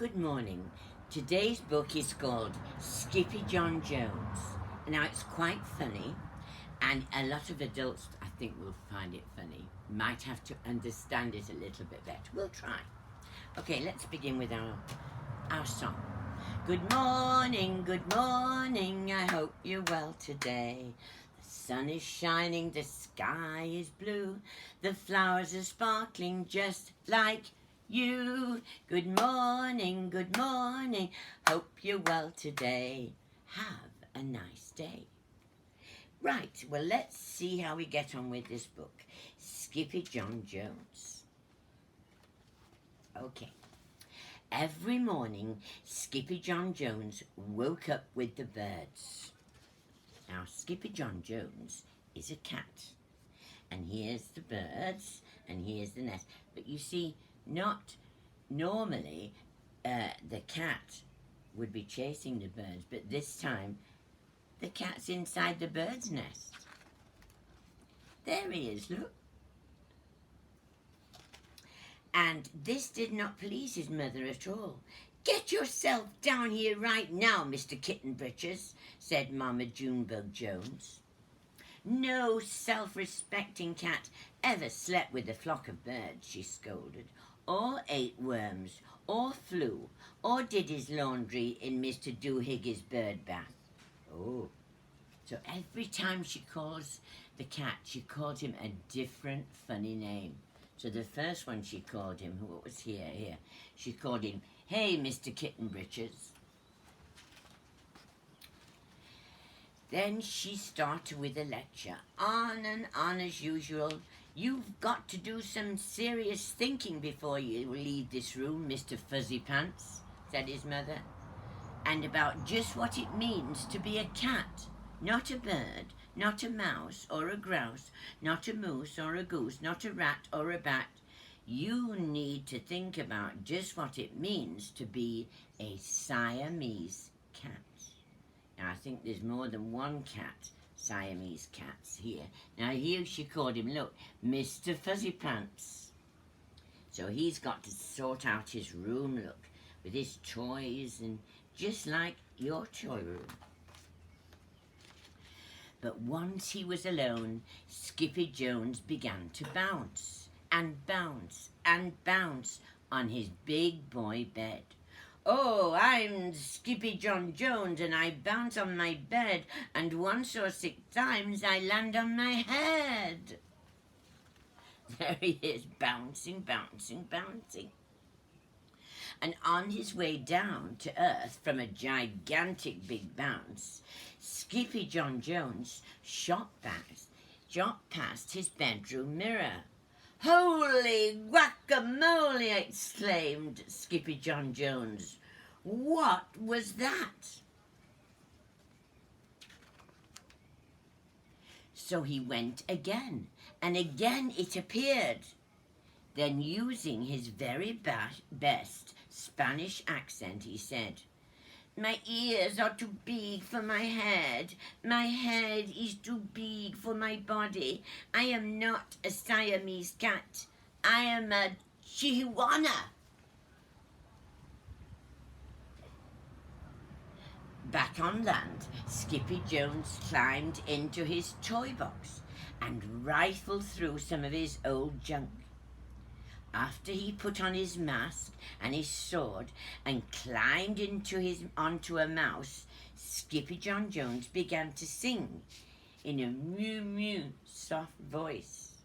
Good morning. Today's book is called Skippyjon Jones. Now it's quite funny, and a lot of adults I think will find it funny. Might have to understand it a little bit better. We'll try. Okay, let's begin with our song. Good morning, I hope you're well today. The sun is shining, the sky is blue, the flowers are sparkling just like you. Good morning, hope you're well today. Have a nice day. Right, well, let's see how we get on with this book. Skippyjon Jones. Okay. Every morning, Skippyjon Jones woke up with the birds. Now, Skippyjon Jones is a cat. And here's the birds, and here's the nest. But you see, not normally the cat would be chasing the birds, but this time the cat's inside the bird's nest. There he is, look. And this did not please his mother at all. "Get yourself down here right now, Mr. Kitten Britches," said Mama Junebug Jones. No self-respecting cat ever slept with a flock of birds, she scolded, or ate worms, or flew, or did his laundry in Mr. Doohiggy's bird bath. Oh, so every time she calls the cat, she calls him a different funny name. So the first one she called him, what was here, she called him, "Hey, Mr. Kitten Britches." Then she started with a lecture, on and on as usual. "You've got to do some serious thinking before you leave this room, Mr. Fuzzy Pants," said his mother, "and about just what it means to be a cat, not a bird, not a mouse or a grouse, not a moose or a goose, not a rat or a bat. You need to think about just what it means to be a Siamese cat." Now, I think there's more than one cat, Siamese cats here. Now, here she called him, look, Mr. Fuzzy Pants. So he's got to sort out his room, look, with his toys, and just like your toy room. But once he was alone, Skippy Jones began to bounce and bounce and bounce on his big boy bed. "Oh, I'm Skippyjon Jones, and I bounce on my bed, and once or 6 times I land on my head." There he is, bouncing, bouncing, bouncing. And on his way down to earth from a gigantic big bounce, Skippyjon Jones shot past his bedroom mirror. "Holy guacamole!" exclaimed Skippyjon Jones. "What was that?" So he went again, and again it appeared. Then, using his very best Spanish accent, he said, "My ears are too big for my head. My head is too big for my body. I am not a Siamese cat. I am a Chihuahua." Back on land, Skippy Jones climbed into his toy box and rifled through some of his old junk. After he put on his mask and his sword and climbed onto a mouse, Skippyjon Jones began to sing in a mew-mew soft voice.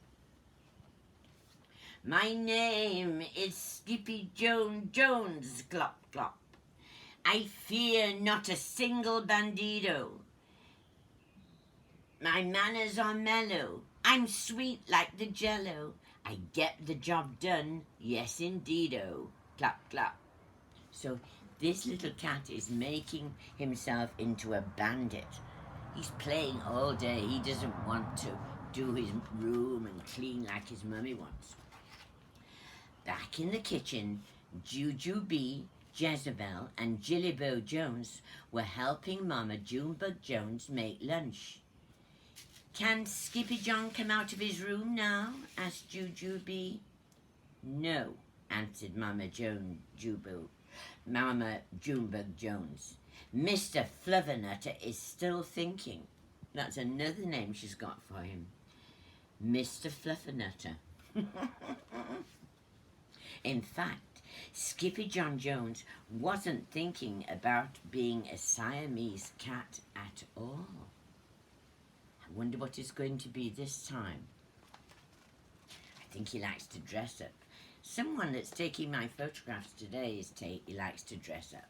"My name is Skippyjon Jones, glop glop. I fear not a single bandido. My manners are mellow. I'm sweet like the jello. I get the job done, yes indeedo, clap, clap." So this little cat is making himself into a bandit. He's playing all day. He doesn't want to do his room and clean like his mummy wants. Back in the kitchen, Jujubee, Jezebel, and Jillybo Jones were helping Mama Junebug Jones make lunch. "Can Skippyjon come out of his room now?" asked Jujubee. "No," answered Mama Junebug Jones. Mr. Fluffernutter is still thinking. That's another name she's got for him. Mr. Fluffernutter. In fact, Skippyjon Jones wasn't thinking about being a Siamese cat at all. I wonder what it's going to be this time. I think he likes to dress up. Someone that's taking my photographs today he likes to dress up.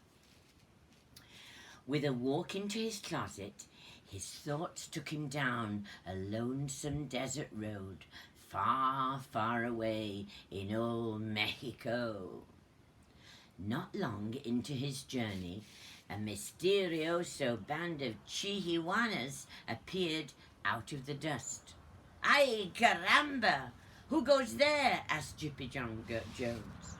With a walk into his closet, his thoughts took him down a lonesome desert road, far, far away in old Mexico. Not long into his journey, a mysterioso band of Chihuahuas appeared out of the dust. "Ay, caramba! Who goes there?" asked Skippyjon Jones.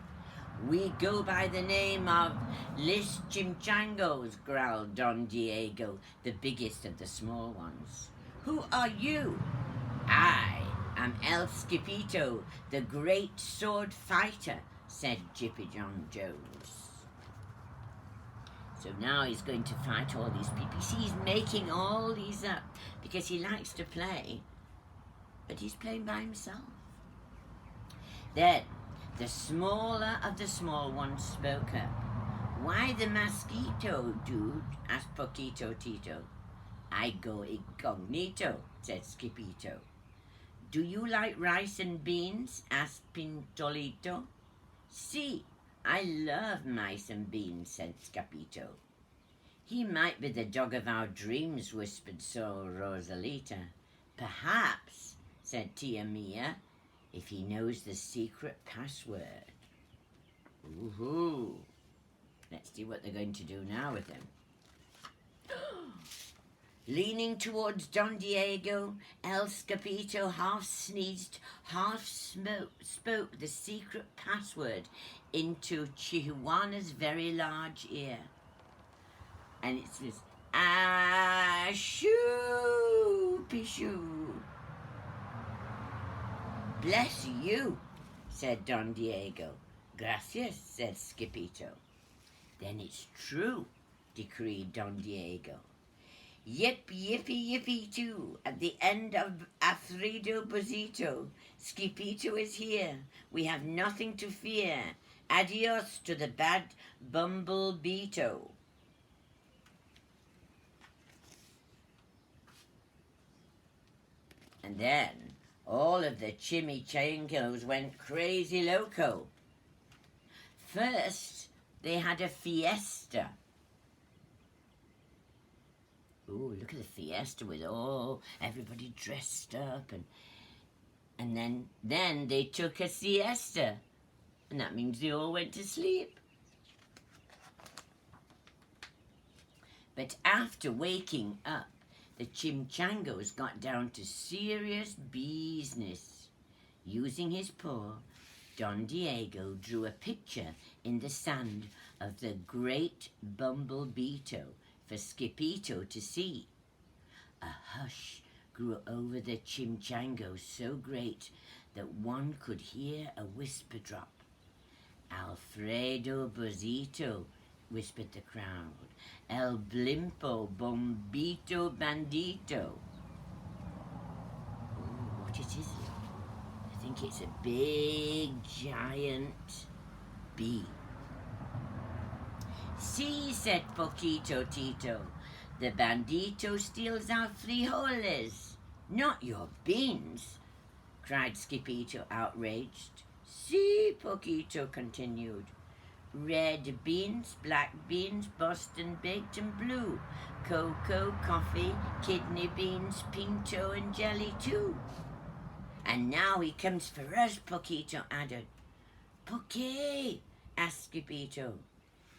"We go by the name of Lis Chimchangos," growled Don Diego, the biggest of the small ones. "Who are you?" "I am El Skippito, the great sword fighter," said Skippyjon Jones. So now he's going to fight all these people. See, he's making all these up because he likes to play, but he's playing by himself. Then the smaller of the small ones spoke up. "Why the mosquito, dude?" asked Poquito Tito. "I go incognito," said Skippito. "Do you like rice and beans?" asked Pintolito. "See, I love mice and beans," said Skippito. "He might be the dog of our dreams," whispered Sol Rosalita. "Perhaps," said Tia Mia, "if he knows the secret password." Ooh-hoo. Let's see what they're going to do now with him. Leaning towards Don Diego, El Skippito half sneezed, half spoke the secret password into Chihuahua's very large ear. And it says, "Ah, shoo, pishoo." "Bless you," said Don Diego. "Gracias," said Skippito. "Then it's true," decreed Don Diego. "Yip, yippee, yippee, too. At the end of Afrido Bozito, Skippito is here. We have nothing to fear. Adios to the bad bumblebeeto." And then all of the chimichangos went crazy loco. First, they had a fiesta. Ooh, look at the fiesta with everybody dressed up, and then they took a siesta, and that means they all went to sleep. But after waking up, the chimchangos got down to serious business. Using his paw, Don Diego drew a picture in the sand of the great bumblebeeto for Skippito to see. A hush grew over the chimchangos so great that one could hear a whisper drop. "Alfredo Bozito," whispered the crowd. "El Blimpo Bombito Bandito." Oh, what it is? I think it's a big, giant bee. "See," said Poquito Tito, "the bandito steals our frijoles." "Not your beans," cried Skippito, outraged. "See," Poquito continued. "Red beans, black beans, Boston baked and blue, cocoa, coffee, kidney beans, pinto and jelly too." "And now he comes for us," Poquito added. "Por qué?" asked Skippito.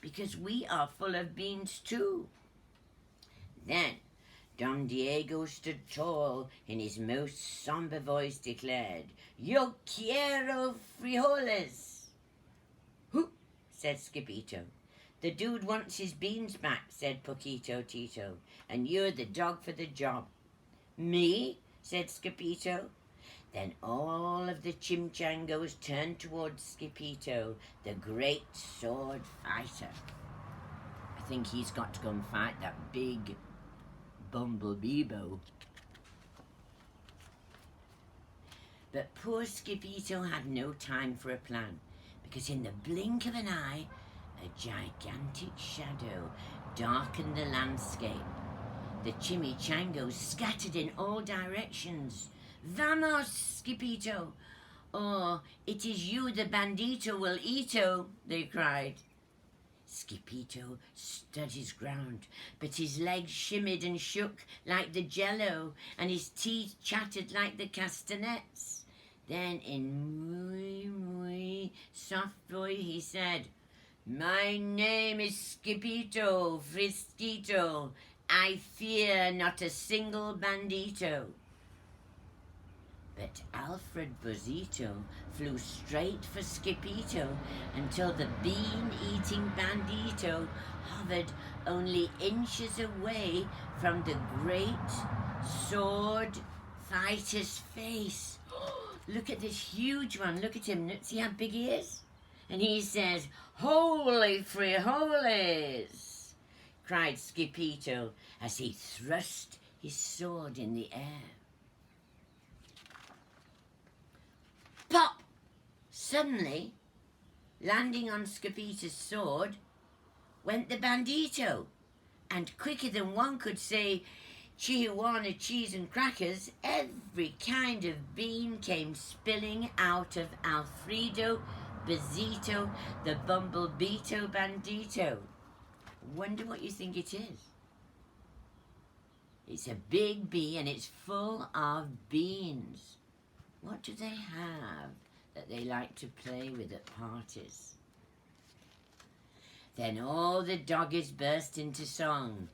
"Because we are full of beans too." Then Don Diego stood tall, in his most somber voice declared, "Yo quiero frijoles." "Who?" said Skippito. "The dude wants his beans back," said Poquito Tito, "and you're the dog for the job." "Me?" said Skippito. Then all of the Chimchangos turned towards Skippyjo, the great sword fighter. I think he's got to go and fight that big Bumblebeebo. But poor Skippyjo had no time for a plan, because in the blink of an eye, a gigantic shadow darkened the landscape. The Chimichangos scattered in all directions. "Vamos, Skippyjo! Or it is you the bandito will eat-o," they cried. Skippyjo stood his ground, but his legs shimmered and shook like the jello, and his teeth chattered like the castanets. Then in muy soft voice he said, "My name is Skippyjo Frisquito. I fear not a single bandito." But Alfred Buzzito flew straight for Skippyjo until the bean-eating bandito hovered only inches away from the great sword fighter's face. Look at this huge one. Look at him. See how big he is? And he says, "Holy frijoles!" cried Skippyjo as he thrust his sword in the air. Pop! Suddenly, landing on Skippyjo's sword, went the bandito, and quicker than one could say Chihuahua cheese and crackers, every kind of bean came spilling out of Alfredo Buzzito, the Bumblebeeto bandito. Wonder what you think it is. It's a big bee and it's full of beans. What do they have that they like to play with at parties? Then all the doggies burst into song.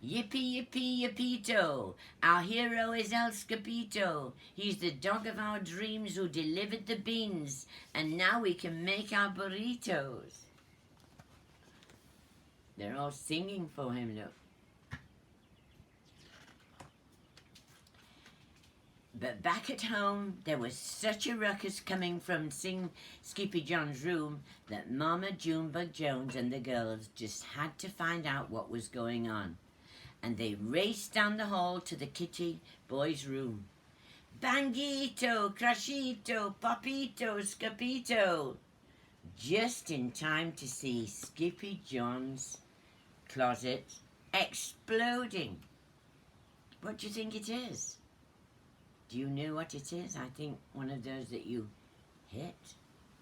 "Yippee, yippee, yippito! Our hero is El Skippyjo. He's the dog of our dreams who delivered the beans, and now we can make our burritos." They're all singing for him, look. But back at home, there was such a ruckus coming from Skippyjon's room that Mama Junebug Jones and the girls just had to find out what was going on. And they raced down the hall to the kitty boy's room. "Bangito, Crashito, Papito, Skippyjo!" Just in time to see Skippyjon's closet exploding. What do you think it is? Do you know what it is? I think one of those that you hit.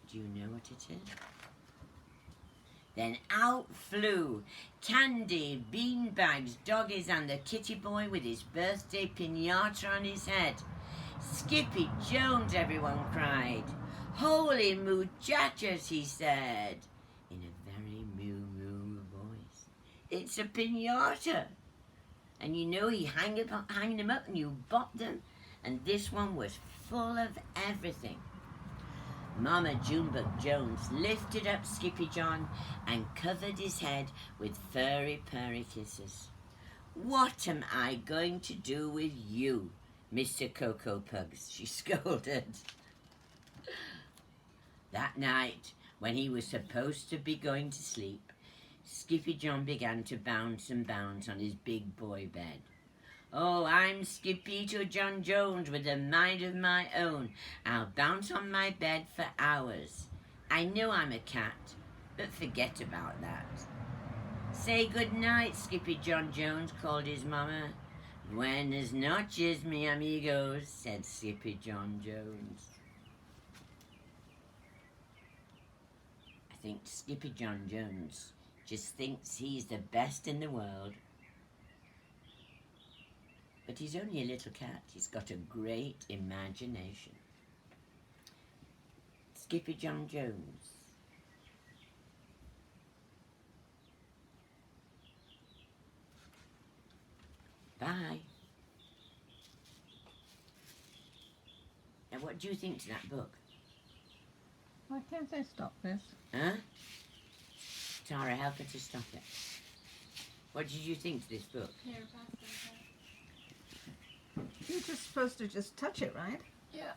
Do you know what it is? Then out flew candy, beanbags, doggies, and the kitty boy with his birthday piñata on his head. "Skippy Jones!" everyone cried. "Holy muchachos!" he said, in a very moo-moo voice. "It's a piñata!" And you know he hang them up and you bop them. And this one was full of everything. Mama Junebug Jones lifted up Skippyjon and covered his head with furry purry kisses. "What am I going to do with you, Mr. Cocoa Pugs?" she scolded. That night, when he was supposed to be going to sleep, Skippyjon began to bounce and bounce on his big boy bed. "Oh, I'm Skippyjon Jones with a mind of my own. I'll bounce on my bed for hours. I know I'm a cat, but forget about that." "Say good night, Skippyjon Jones," called his mama. "Buenas noches, mi amigos," said Skippyjon Jones. I think Skippyjon Jones just thinks he's the best in the world. But he's only a little cat. He's got a great imagination. Skippyjon Jones. Bye. Now, what do you think to that book? Why can't they stop this? Huh? Tara, help her to stop it. What did you think to this book? You're just supposed to just touch it, right? Yeah.